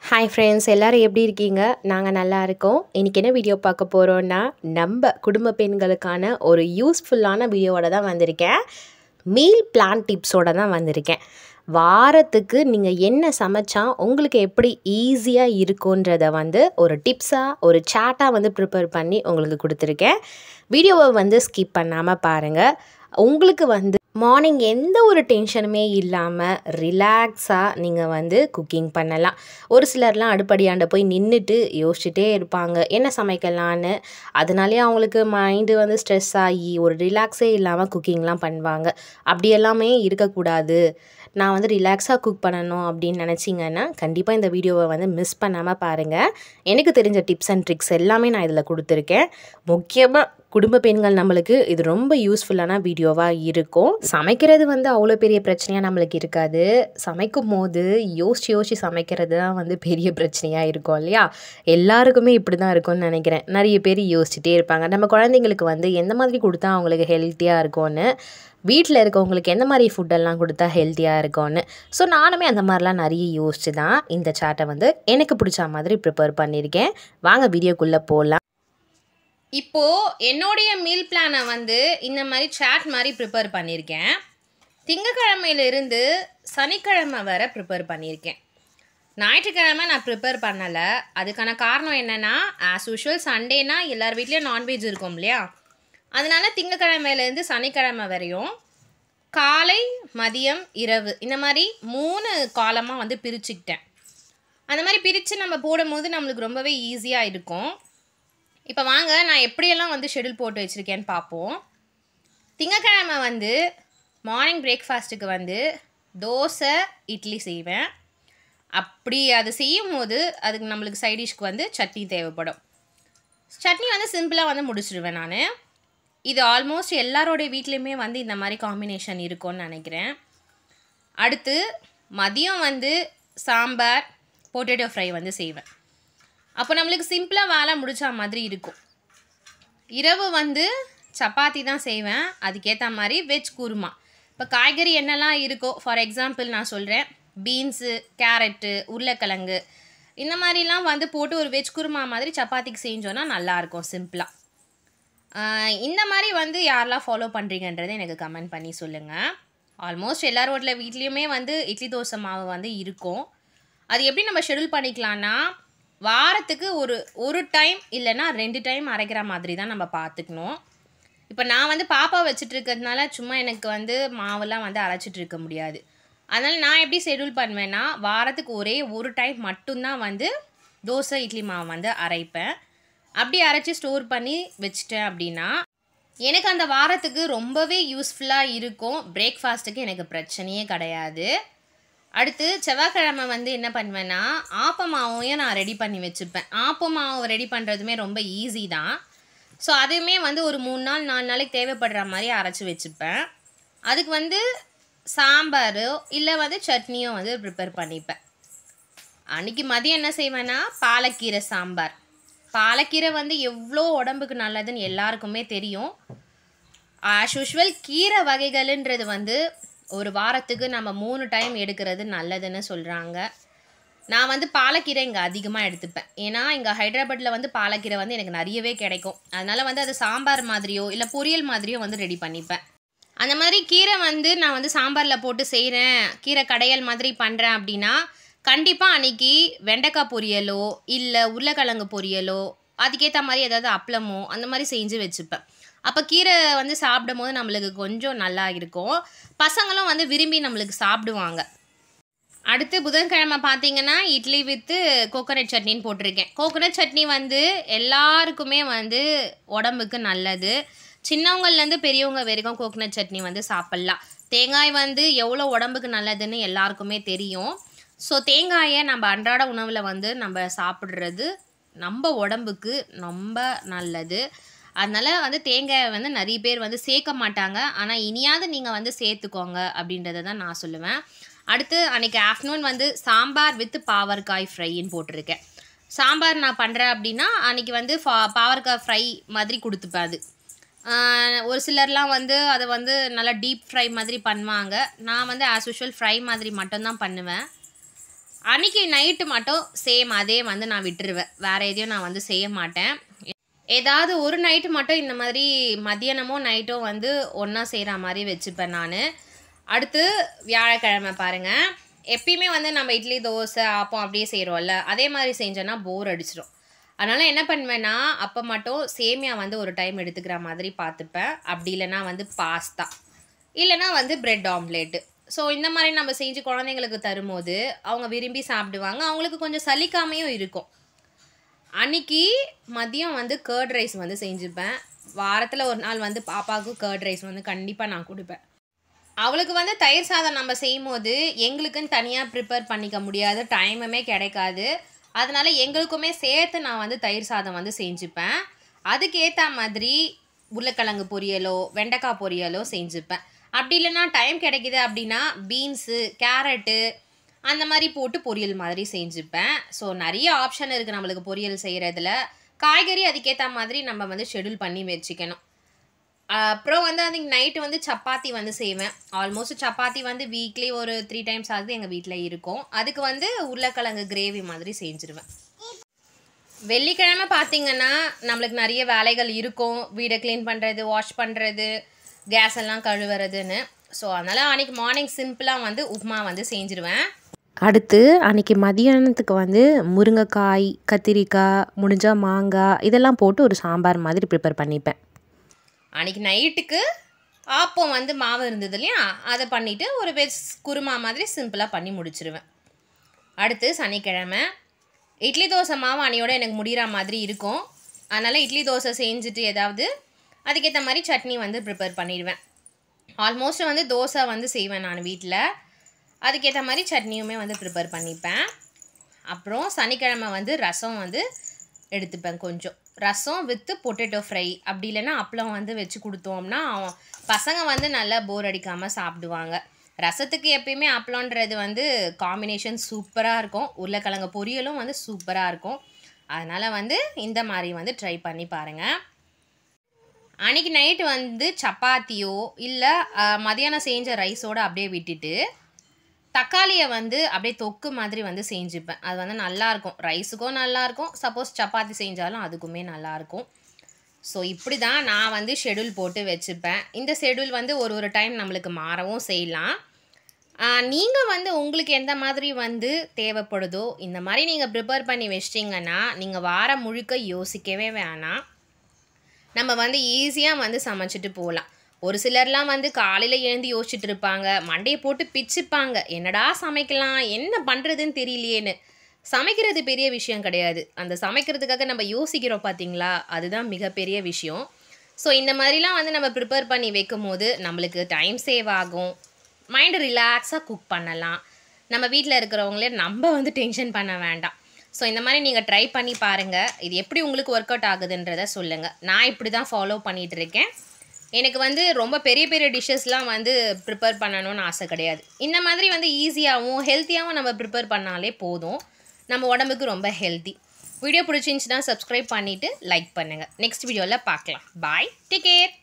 Hi friends, எல்லாரும் எப்படி இருக்கீங்க? நாங்கள் நல்லா இருக்கோம். இன்றைக்கி என்ன வீடியோ பார்க்க போகிறோன்னா, நம்ம குடும்ப பெண்களுக்கான ஒரு யூஸ்ஃபுல்லான வீடியோவோட தான் வந்திருக்கேன். மீல் பிளான் டிப்ஸோட தான் வந்திருக்கேன். வாரத்துக்கு நீங்கள் என்ன சமைச்சா உங்களுக்கு எப்படி ஈஸியாக இருக்குன்றத ஒரு டிப்ஸாக ஒரு சாட்டாக ப்ரிப்பேர் பண்ணி உங்களுக்கு கொடுத்துருக்கேன். வீடியோவை ஸ்கிப் பண்ணாமல் பாருங்கள். உங்களுக்கு மார்னிங் எந்த ஒரு டென்ஷனுமே இல்லாமல் ரிலாக்ஸாக நீங்கள் குக்கிங் பண்ணலாம். ஒரு சிலர்லாம் அடுப்படியாண்ட போய் நின்றுட்டு யோசிச்சுட்டே இருப்பாங்க என்ன சமைக்கலான்னு. அதனாலே அவங்களுக்கு மைண்டு ஸ்ட்ரெஸ் ஆகி ஒரு ரிலாக்ஸே இல்லாமல் குக்கிங்லாம் பண்ணுவாங்க. அப்படி எல்லாமே இருக்கக்கூடாது. நான் ரிலாக்ஸாக குக் பண்ணணும் அப்படின்னு நினச்சிங்கன்னா கண்டிப்பாக இந்த வீடியோவை மிஸ் பண்ணாமல் பாருங்கள். எனக்கு தெரிஞ்ச டிப்ஸ் அண்ட் ட்ரிக்ஸ் எல்லாமே நான் இதில் கொடுத்துருக்கேன். முக்கியமாக குடும்ப பெண்கள் நம்மளுக்கு இது ரொம்ப யூஸ்ஃபுல்லான வீடியோவாக இருக்கும். சமைக்கிறது அவ்வளோ பெரிய பிரச்சனையாக நம்மளுக்கு இருக்காது. சமைக்கும் போது யோசிச்சு சமைக்கிறது தான் பெரிய பிரச்சனையாக இருக்கும் இல்லையா? எல்லாருக்குமே இப்படி தான் இருக்கும்னு நினைக்கிறேன். நிறைய பேர் யோசிச்சுட்டே இருப்பாங்க நம்ம குழந்தைங்களுக்கு எந்த மாதிரி கொடுத்தா அவங்களுக்கு ஹெல்த்தியாக இருக்கும்னு, வீட்டில் இருக்கவங்களுக்கு எந்த மாதிரி ஃபுட்டெல்லாம் கொடுத்தா ஹெல்த்தியாக இருக்கும்னு. ஸோ நானுமே அந்த மாதிரிலாம் நிறைய யோசிச்சு தான் இந்த சாட்டை எனக்கு பிடிச்ச மாதிரி ப்ரிப்பேர் பண்ணியிருக்கேன். வாங்க வீடியோக்குள்ளே போகலாம். இப்போது என்னுடைய மீல் பிளானை இந்த மாதிரி சாட் மாதிரி ப்ரிப்பேர் பண்ணியிருக்கேன். திங்கக்கிழமையிலிருந்து சனிக்கிழமை வரை ப்ரிப்பேர் பண்ணியிருக்கேன். ஞாயிற்றுக்கிழமை நான் ப்ரிப்பேர் பண்ணலை. அதுக்கான காரணம் என்னென்னா, ஆஸ் யூஷுவல் சண்டேனா எல்லார் வீட்லேயும் நான்வெஜ் இருக்கும் இல்லையா? அதனால் திங்கக்கிழமையிலேருந்து சனிக்கிழமை வரையும் காலை, மதியம், இரவு இந்த மாதிரி 3 காலமாக பிரிச்சுக்கிட்டேன். அந்த மாதிரி பிரித்து நம்ம போடும்போது நம்மளுக்கு ரொம்பவே ஈஸியாக இருக்கும். இப்போ வாங்க நான் எப்படியெல்லாம் ஷெடியூல் போட்டு வச்சுருக்கேன்னு பார்ப்போம். திங்கக்கிழமை மார்னிங் பிரேக்ஃபாஸ்ட்டுக்கு தோசை, இட்லி செய்வேன். அப்படி அது செய்யும் போது அதுக்கு நம்மளுக்கு சைடிஷ்க்கு சட்னி தேவைப்படும். சட்னி சிம்பிளாக முடிச்சிடுவேன் நான். இது ஆல்மோஸ்ட் எல்லாரோடைய வீட்லேயுமே இந்த மாதிரி காம்பினேஷன் இருக்கும்னு நினைக்கிறேன். அடுத்து மதியம் சாம்பார், பொட்டேட்டோ ஃப்ரை செய்வேன். அப்போ நம்மளுக்கு சிம்பிளாக வேலை முடிச்ச மாதிரி இருக்கும். இரவு சப்பாத்தி தான் செய்வேன். அதுக்கேற்ற மாதிரி வெஜ் குருமா. இப்போ காய்கறி என்னெல்லாம் இருக்கோ, ஃபார் எக்ஸாம்பிள் நான் சொல்கிறேன், பீன்ஸு, கேரட்டு, உருளைக்கிழங்கு இந்த மாதிரிலாம் போட்டு ஒரு வெஜ் குருமா மாதிரி சப்பாத்திக்கு செஞ்சோன்னா நல்லாயிருக்கும் சிம்பிளாக. இந்த மாதிரி யாரெல்லாம் ஃபாலோ பண்ணுறீங்கன்றதை எனக்கு கமெண்ட் பண்ணி சொல்லுங்கள். ஆல்மோஸ்ட் எல்லாரோட வீட்லேயுமே இட்லி தோசை மாவு இருக்கும். அது எப்படி நம்ம ஷெடியூல் பண்ணிக்கலான்னா, வாரத்துக்கு ஒரு டைம் இல்லைன்னா 2 டைம் அரைக்கிற மாதிரி தான் நம்ம பார்த்துக்கணும். இப்போ நான் பாப்பா வச்சுட்டு இருக்கிறதுனால சும்மா எனக்கு மாவெல்லாம் அரைச்சிட்டு இருக்க முடியாது. அதனால் நான் எப்படி ஷெடியூல் பண்ணுவேன்னா, வாரத்துக்கு ஒரே ஒரு டைம் மட்டும்தான் தோசை, இட்லி மாவு அரைப்பேன். அப்படி அரைச்சி ஸ்டோர் பண்ணி வச்சிட்டேன் அப்படின்னா எனக்கு அந்த வாரத்துக்கு ரொம்பவே யூஸ்ஃபுல்லாக இருக்கும். பிரேக்ஃபாஸ்ட்டுக்கு எனக்கு பிரச்சனையே கிடையாது. அடுத்து செவ்வாய்க்கிழமை என்ன பண்ணுவேன்னா, ஆப்பமாவையும் நான் ரெடி பண்ணி வச்சுப்பேன். ஆப்பமாவை ரெடி பண்ணுறதுமே ரொம்ப ஈஸி தான். ஸோ அதுவுமே ஒரு 3 நாள் 4 நாளைக்கு தேவைப்படுற மாதிரி அரைச்சி வச்சுப்பேன். அதுக்கு சாம்பாரோ இல்லை சட்னியோ ப்ரிப்பேர் பண்ணிப்பேன். அன்றைக்கி மதியம் என்ன செய்வேன்னா, பாலக்கீரை சாம்பார். பாலக்கீரை எவ்வளோ உடம்புக்கு நல்லதுன்னு எல்லாருக்குமே தெரியும். ஆஸ் யூஷுவல் கீரை வகைகள்ன்றது ஒரு வாரத்துக்கு நம்ம 3 டைம் எடுக்கிறது நல்லதுன்னு சொல்கிறாங்க. நான் பாலக்கீரை இங்கே அதிகமாக எடுத்துப்பேன். ஏன்னா இங்கே ஹைதராபாத்தில் பாலக்கீரை எனக்கு நிறையவே கிடைக்கும். அதனால் அது சாம்பார் மாதிரியோ இல்லை பொரியல் மாதிரியோ ரெடி பண்ணிப்பேன். அந்த மாதிரி கீரை நான் சாம்பாரில் போட்டு செய்கிறேன், கீரை கடையல் மாதிரி பண்ணுறேன் அப்படின்னா கண்டிப்பாக அன்றைக்கி வெண்டைக்காய் பொரியலோ இல்லை உருளைக்கிழங்கு பொரியலோ அதுக்கேற்ற மாதிரி ஏதாவது அப்பளமோ அந்த மாதிரி செஞ்சு வச்சுப்பேன். அப்போ கீரை சாப்பிடும் போது நம்மளுக்கு கொஞ்சம் நல்லா இருக்கும். பசங்களும் விரும்பி நம்மளுக்கு சாப்பிடுவாங்க. அடுத்து புதன்கிழமை பார்த்திங்கன்னா இட்லி வித்து கோகோனட் சட்னின்னு போட்டிருக்கேன். கோகோனட் சட்னி எல்லாருக்குமே உடம்புக்கு நல்லது. சின்னவங்கள்லேருந்து பெரியவங்க வரைக்கும் கோகோனட் சட்னி சாப்பிட்லாம். தேங்காய் எவ்வளோ உடம்புக்கு நல்லதுன்னு எல்லாருக்குமே தெரியும். ஸோ தேங்காயை நம்ம அன்றாட உணவில் நம்ம சாப்பிட்றது நம்ம உடம்புக்கு ரொம்ப நல்லது. அதனால் தேங்காயை நிறைய பேர் சேர்க்க மாட்டாங்க. ஆனால் இனியாவது நீங்கள் சேர்த்துக்கோங்க அப்படின்றத தான் நான் சொல்லுவேன். அடுத்து அன்றைக்கி ஆஃப்டர்நூன் சாம்பார் வித் பாவற்காய் ஃப்ரைன்னு போட்டிருக்கேன். சாம்பார் நான் பண்ணுறேன் அப்படின்னா அன்றைக்கி பாவற்காய் ஃப்ரை மாதிரி கொடுத்துப்பேன். அது ஒரு சிலர்லாம் அதை நல்லா டீப் ஃப்ரை மாதிரி பண்ணுவாங்க. நான் ஆஸ் யூஷுவல் ஃப்ரை மாதிரி மட்டும்தான் பண்ணுவேன். அன்றைக்கி நைட்டு மட்டும் சேம் அதே வந்து நான் விட்டுருவேன். வேறு எதையும் நான் வந்து செய்ய மாட்டேன். ஏதாவது ஒரு நைட்டு மட்டும் இந்த மாதிரி மதியானமோ நைட்டோ வந்து ஒன்றா செய்கிற மாதிரி வச்சுப்பேன் நான். அடுத்து வியாழக்கிழமை பாருங்கள், எப்பயுமே வந்து நம்ம இட்லி தோசை ஆப்பம் அப்படியே செய்கிறோம்ல, அதே மாதிரி செஞ்சோன்னா போர் அடிச்சிடும். அதனால் என்ன பண்ணுவேன்னா அப்போ மட்டும் சேமியா வந்து ஒரு டைம் எடுத்துக்கிற மாதிரி பார்த்துப்பேன். அப்படி இல்லைனா வந்து பாஸ்தா, இல்லைனா வந்து பிரெட் ஆம்லேட்டு. ஸோ இந்த மாதிரி நம்ம செஞ்சு குழந்தைங்களுக்கு தரும்போது அவங்க விரும்பி சாப்பிடுவாங்க. அவங்களுக்கு கொஞ்சம் சலிக்காமையும் இருக்கும். அன்றைக்கி மதியம் வந்து கர்ட் ரைஸ் வந்து செஞ்சுப்பேன். வாரத்தில் ஒரு நாள் வந்து பாப்பாவுக்கு கர்ட் ரைஸ் வந்து கண்டிப்பாக நான் கொடுப்பேன். அவளுக்கு வந்து தயிர் சாதம் நம்ம செய்யும்போது எங்களுக்குன்னு தனியாக ப்ரிப்பேர் பண்ணிக்க முடியாது, டைமுமே கிடைக்காது. அதனால் எங்களுக்குமே சேர்த்து நான் வந்து தயிர் சாதம் வந்து செஞ்சுப்பேன். அதுக்கேற்ற மாதிரி உருளைக்கிழங்கு பொரியலோ வெண்டைக்காய் பொரியலோ செஞ்சுப்பேன். அப்படி இல்லைனா டைம் கிடைக்கிது அப்படின்னா பீன்ஸு கேரட்டு அந்த மாதிரி போட்டு பொரியல் மாதிரி செஞ்சுப்பேன். ஸோ நிறைய ஆப்ஷன் இருக்குது நம்மளுக்கு பொரியல் செய்கிறதுல. காய்கறி அதுக்கேற்ற மாதிரி நம்ம வந்து ஷெடியூல் பண்ணி வச்சுக்கணும். அப்புறம் வந்து அன்றைக்கி நைட்டு வந்து சப்பாத்தி வந்து செய்வேன். ஆல்மோஸ்ட் சப்பாத்தி வந்து வீக்லி ஒரு 3 டைம்ஸ் ஆகுது எங்கள் வீட்டில் இருக்கும். அதுக்கு வந்து உருளைக்கிழங்கு கிரேவி மாதிரி செஞ்சுருவேன். வெள்ளிக்கிழமை பார்த்திங்கன்னா நம்மளுக்கு நிறைய வேலைகள் இருக்கும். வீடை க்ளீன் பண்ணுறது, வாஷ் பண்ணுறது, கேஸ் எல்லாம் கழுவுறதுன்னு. ஸோ அதனால் அன்றைக்கி மார்னிங் சிம்பிளாக வந்து உப்புமா வந்து செஞ்சுருவேன். அடுத்து அன்றைக்கி மதியானத்துக்கு வந்து முருங்கைக்காய், கத்திரிக்காய், முடிஞ்சால் மாங்காய் இதெல்லாம் போட்டு ஒரு சாம்பார் மாதிரி ப்ரிப்பேர் பண்ணிப்பேன். அன்றைக்கி நைட்டுக்கு ஆப்பம் வந்து மாவு இருந்தது இல்லையா, அதை பண்ணிவிட்டு ஒரு வெஜ் குருமா மாதிரி சிம்பிளாக பண்ணி முடிச்சிருவேன். அடுத்து சனிக்கிழமை இட்லி தோசை மாவு அன்னையோட எனக்கு முடிகிற மாதிரி இருக்கும். அதனால் இட்லி தோசை செஞ்சுட்டு ஏதாவது அதுக்கேற்ற மாதிரி சட்னி வந்து ப்ரிப்பேர் பண்ணிடுவேன். ஆல்மோஸ்ட் வந்து தோசை வந்து செய்வேன் நான் வீட்டில். அதுக்கேற்ற மாதிரி சட்னியுமே வந்து ப்ரிப்பேர் பண்ணிப்பேன். அப்புறம் சனிக்கிழமை வந்து ரசம் வந்து எடுத்துப்பேன். கொஞ்சம் ரசம் வித்து பொட்டேட்டோ ஃப்ரை, அப்படி இல்லைன்னா அப்பளம் வந்து வச்சு கொடுத்தோம்னா பசங்க வந்து நல்லா போர் அடிக்காமல் சாப்பிடுவாங்க. ரசத்துக்கு எப்பயுமே அப்பளம்ன்றது வந்து காம்பினேஷன் சூப்பராக இருக்கும். உருளைக்கிழங்கு பொரியலும் வந்து சூப்பராக இருக்கும். அதனால் வந்து இந்த மாதிரி வந்து ட்ரை பண்ணி பாருங்கள். அன்றைக்கி நைட்டு வந்து சப்பாத்தியோ இல்லை மதியானம் செஞ்ச ரைஸோடு அப்படியே விட்டுட்டு தக்காளியை வந்து அப்படியே தொக்கு மாதிரி வந்து செஞ்சுப்பேன். அது வந்து நல்லாயிருக்கும், ரைஸுக்கும் நல்லாயிருக்கும், சப்போஸ் சப்பாத்தி செஞ்சாலும் அதுக்குமே நல்லாயிருக்கும். ஸோ இப்படி தான் நான் வந்து ஷெடியூல் போட்டு வச்சுப்பேன். இந்த ஷெடியூல் வந்து ஒரு டைம் நம்மளுக்கு மாறவும் செய்யலாம். நீங்கள் வந்து உங்களுக்கு எந்த மாதிரி வந்து தேவைப்படுதோ இந்த மாதிரி நீங்கள் ப்ரிப்பேர் பண்ணி வச்சிட்டிங்கன்னா நீங்கள் வாரம் முழுக்க யோசிக்கவே வேணாம். நம்ம வந்து ஈஸியாக வந்து சமைச்சிட்டு போகலாம். ஒரு சிலர்லாம் வந்து காலையில் எழுந்து யோசிச்சுட்டு இருப்பாங்க, மண்டையை போட்டு பிச்சுப்பாங்க, என்னடா சமைக்கலாம், என்ன பண்ணுறதுன்னு தெரியலையேன்னு. சமைக்கிறது பெரிய விஷயம் கிடையாது. அந்த சமைக்கிறதுக்காக நம்ம யோசிக்கிறோம் பார்த்தீங்களா, அதுதான் மிகப்பெரிய விஷயம். ஸோ இந்த மாதிரிலாம் வந்து நம்ம ப்ரிப்பேர் பண்ணி வைக்கும் போது நம்மளுக்கு டைம் சேவ் ஆகும், மைண்டு ரிலாக்ஸாக குக் பண்ணலாம். நம்ம வீட்டில் இருக்கிறவங்களே நம்ம வந்து டென்ஷன் பண்ண வேண்டாம். ஸோ இந்த மாதிரி நீங்கள் ட்ரை பண்ணி பாருங்கள். இது எப்படி உங்களுக்கு ஒர்க் அவுட் ஆகுதுன்றதை சொல்லுங்கள். நான் இப்படி தான் ஃபாலோ பண்ணிகிட்ருக்கேன். எனக்கு வந்து ரொம்ப பெரிய பெரிய டிஷ்ஷஸ்லாம் வந்து ப்ரிப்பேர் பண்ணணும்னு ஆசை கிடையாது. இந்த மாதிரி வந்து ஈஸியாகவும் ஹெல்த்தியாகவும் நம்ம ப்ரிப்பேர் பண்ணாலே போதும். நம்ம உடம்புக்கு ரொம்ப ஹெல்த்தி. வீடியோ பிடிச்சிருந்துச்சுன்னா சப்ஸ்கிரைப் பண்ணிவிட்டு லைக் பண்ணுங்கள். நெக்ஸ்ட் வீடியோவில் பார்க்கலாம். பாய், டேக் கேர்.